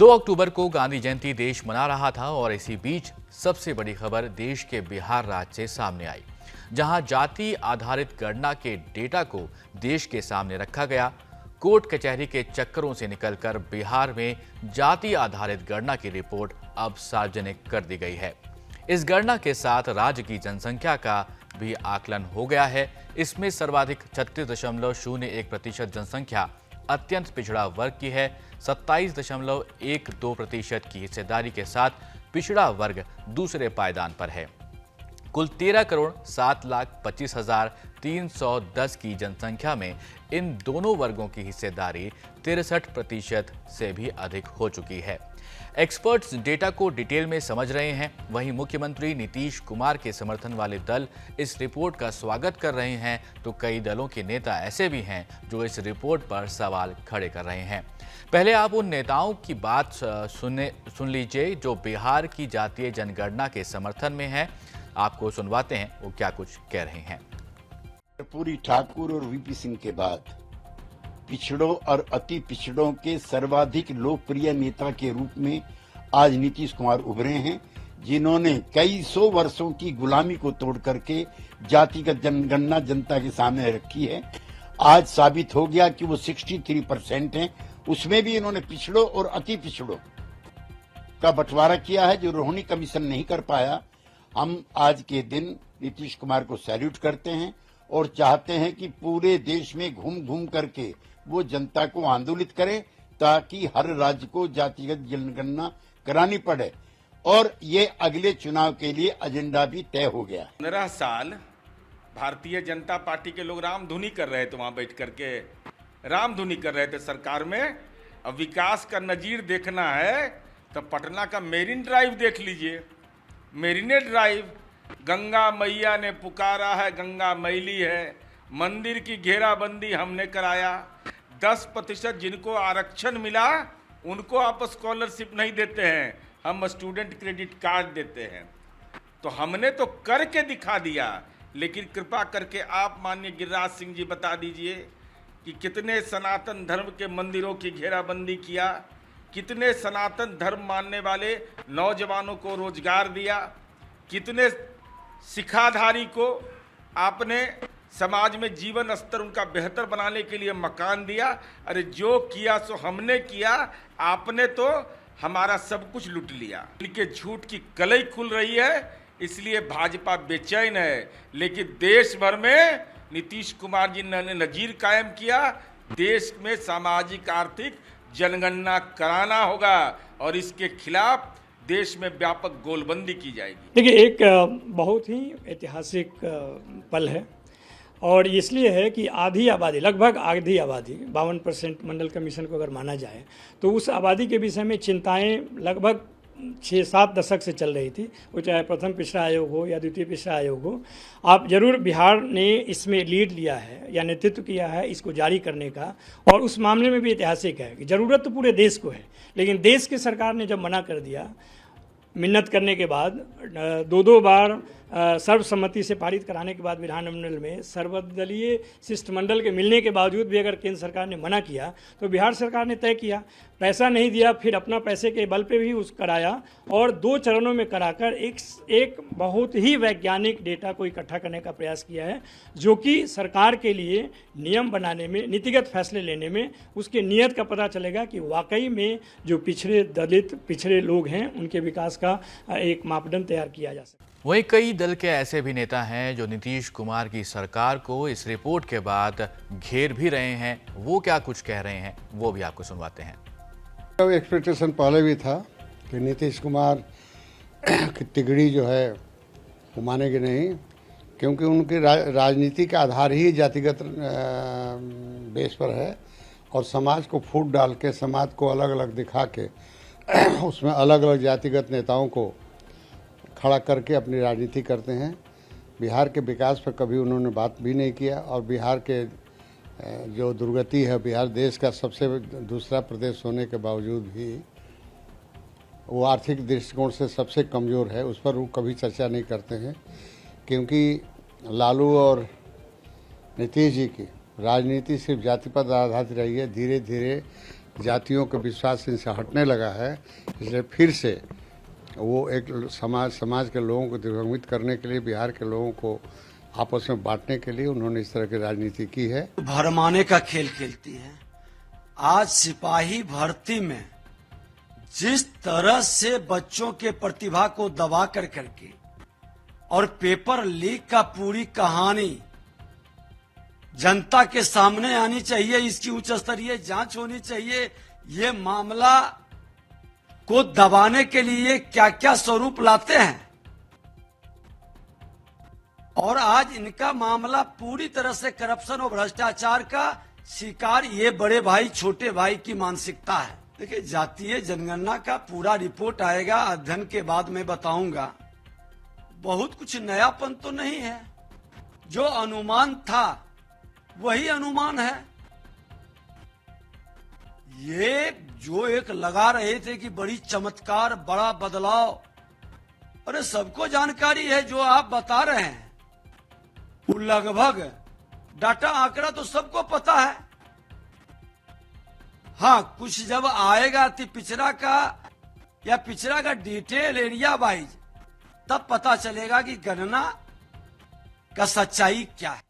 2 अक्टूबर को गांधी जयंती देश मना रहा था और इसी बीच सबसे बड़ी खबर देश के बिहार राज्य से सामने आई, जहां जाति आधारित गणना के डेटा को देश के सामने रखा गया। कोर्ट कचहरी के चक्करों से निकलकर बिहार में जाति आधारित गणना की रिपोर्ट अब सार्वजनिक कर दी गई है। इस गणना के साथ राज्य की जनसंख्या का भी आकलन हो गया है। इसमें सर्वाधिक 36.01% जनसंख्या अत्यंत पिछड़ा वर्ग की है। 27.12% की हिस्सेदारी के साथ पिछड़ा वर्ग दूसरे पायदान पर है। कुल 13,07,25,310 की जनसंख्या में इन दोनों वर्गों की हिस्सेदारी 63% से भी अधिक हो चुकी है। एक्सपर्ट्स डेटा को डिटेल में समझ रहे हैं। वहीं मुख्यमंत्री नीतीश कुमार के समर्थन वाले दल इस रिपोर्ट का स्वागत कर रहे हैं, तो कई दलों के नेता ऐसे भी हैं जो इस रिपोर्ट पर सवाल खड़े कर रहे हैं। पहले आप उन नेताओं की बात सुन लीजिए जो बिहार की जातीय जनगणना के समर्थन में हैं। आपको सुनवाते हैं वो क्या कुछ कह रहे हैं। पूरी ठाकुर और वीपी सिंह के बाद पिछड़ों और अति पिछड़ों के सर्वाधिक लोकप्रिय नेता के रूप में आज नीतीश कुमार उभरे हैं, जिन्होंने कई सौ वर्षों की गुलामी को तोड़ करके जातिगत जनगणना जनता के सामने रखी है। आज साबित हो गया कि वो 63% हैं। उसमें भी इन्होंने पिछड़ों और अति पिछड़ों का बंटवारा किया है, जो रोहिणी कमीशन नहीं कर पाया। हम आज के दिन नीतीश कुमार को सैल्यूट करते हैं और चाहते हैं कि पूरे देश में घूम घूम करके वो जनता को आंदोलित करें, ताकि हर राज्य को जातिगत जनगणना करानी पड़े। और ये अगले चुनाव के लिए एजेंडा भी तय हो गया। 15 साल भारतीय जनता पार्टी के लोग रामधुनी कर रहे थे, वहां बैठ करके रामधुनी कर रहे थे सरकार में। अब विकास का नजीर देखना है तो पटना का मेरीन ड्राइव देख लीजिए। मेरीने ड्राइव, गंगा मैया ने पुकारा है, गंगा मैली है, मंदिर की घेराबंदी हमने कराया। 10% जिनको आरक्षण मिला उनको आप स्कॉलरशिप नहीं देते हैं, हम स्टूडेंट क्रेडिट कार्ड देते हैं। तो हमने तो करके दिखा दिया, लेकिन कृपा करके आप माननीय गिरिराज सिंह जी बता दीजिए कि कितने सनातन धर्म के मंदिरों की घेराबंदी किया, कितने सनातन धर्म मानने वाले नौजवानों को रोजगार दिया, कितने सिखाधारी को आपने समाज में जीवन स्तर उनका बेहतर बनाने के लिए मकान दिया। अरे जो किया सो हमने किया, आपने तो हमारा सब कुछ लूट लिया। इनके झूठ की कलई खुल रही है, इसलिए भाजपा बेचैन है। लेकिन देश भर में नीतीश कुमार जी ने नजीर कायम किया। देश में सामाजिक आर्थिक जनगणना कराना होगा और इसके खिलाफ देश में व्यापक गोलबंदी की जाएगी। देखिए, एक बहुत ही ऐतिहासिक पल है और इसलिए है कि आधी आबादी, लगभग आधी आबादी 52% मंडल कमीशन को अगर माना जाए तो उस आबादी के विषय में चिंताएं लगभग 6-7 दशक से चल रही थी। वो चाहे प्रथम पिछड़ा आयोग हो या द्वितीय पिछड़ा आयोग हो। आप जरूर बिहार ने इसमें लीड लिया है या नेतृत्व किया है इसको जारी करने का, और उस मामले में भी ऐतिहासिक है कि ज़रूरत तो पूरे देश को है, लेकिन देश की सरकार ने जब मना कर दिया, मिन्नत करने के बाद 2 बार सर्वसम्मति से पारित कराने के बाद विधानमंडल में सर्वदलीय शिष्टमंडल के मिलने के बावजूद भी अगर केंद्र सरकार ने मना किया तो बिहार सरकार ने तय किया, पैसा नहीं दिया, फिर अपना पैसे के बल पे भी उस कराया और 2 चरणों में कराकर एक बहुत ही वैज्ञानिक डेटा को इकट्ठा करने का प्रयास किया है, जो कि सरकार के लिए नियम बनाने में, नीतिगत फैसले लेने में उसके नियत का पता चलेगा कि वाकई में जो पिछड़े दलित पिछड़े लोग हैं उनके विकास का एक मापदंड तैयार किया जा सके। वहीं कई दल के ऐसे भी नेता हैं जो नीतीश कुमार की सरकार को इस रिपोर्ट के बाद घेर भी रहे हैं। वो क्या कुछ कह रहे हैं वो भी आपको सुनवाते हैं। एक्सपेक्टेशन पहले भी था कि नीतीश कुमार की तिगड़ी जो है वो मानेगी नहीं, क्योंकि उनकी राजनीति का आधार ही जातिगत बेस पर है और समाज को फूट डाल के, समाज को अलग अलग दिखा के उसमें अलग अलग जातिगत नेताओं को खड़ा करके अपनी राजनीति करते हैं। बिहार के विकास पर कभी उन्होंने बात भी नहीं किया और बिहार के जो दुर्गति है, बिहार देश का सबसे दूसरा प्रदेश होने के बावजूद भी वो आर्थिक दृष्टिकोण से सबसे कमज़ोर है, उस पर वो कभी चर्चा नहीं करते हैं। क्योंकि लालू और नीतीश जी की राजनीति सिर्फ जाति पर आधारित रही है। धीरे धीरे जातियों के विश्वास इनसे हटने लगा है, इसलिए फिर से वो एक समाज के लोगों को दिग्भ्रमित करने के लिए, बिहार के लोगों को आपस में बांटने के लिए उन्होंने इस तरह की राजनीति की है। भरमाने का खेल खेलती है। आज सिपाही भर्ती में जिस तरह से बच्चों के प्रतिभा को दबा कर करके और पेपर लीक का पूरी कहानी जनता के सामने आनी चाहिए, इसकी उच्च स्तरीय जांच होनी चाहिए। ये मामला को दबाने के लिए क्या क्या स्वरूप लाते हैं, और आज इनका मामला पूरी तरह से करप्शन और भ्रष्टाचार का शिकार ये बड़े भाई छोटे भाई की मानसिकता है। देखिए, जातीय जनगणना का पूरा रिपोर्ट आएगा, अध्ययन के बाद मैं बताऊंगा। बहुत कुछ नयापन तो नहीं है, जो अनुमान था वही अनुमान है। ये जो एक लगा रहे थे कि बड़ी चमत्कार, बड़ा बदलाव, अरे सबको जानकारी है जो आप बता रहे हैं वो लगभग डाटा आंकड़ा तो सबको पता है। हाँ, कुछ जब आएगा पिछड़ा का या पिछड़ा का डिटेल एरिया वाइज, तब पता चलेगा कि गणना का सच्चाई क्या है।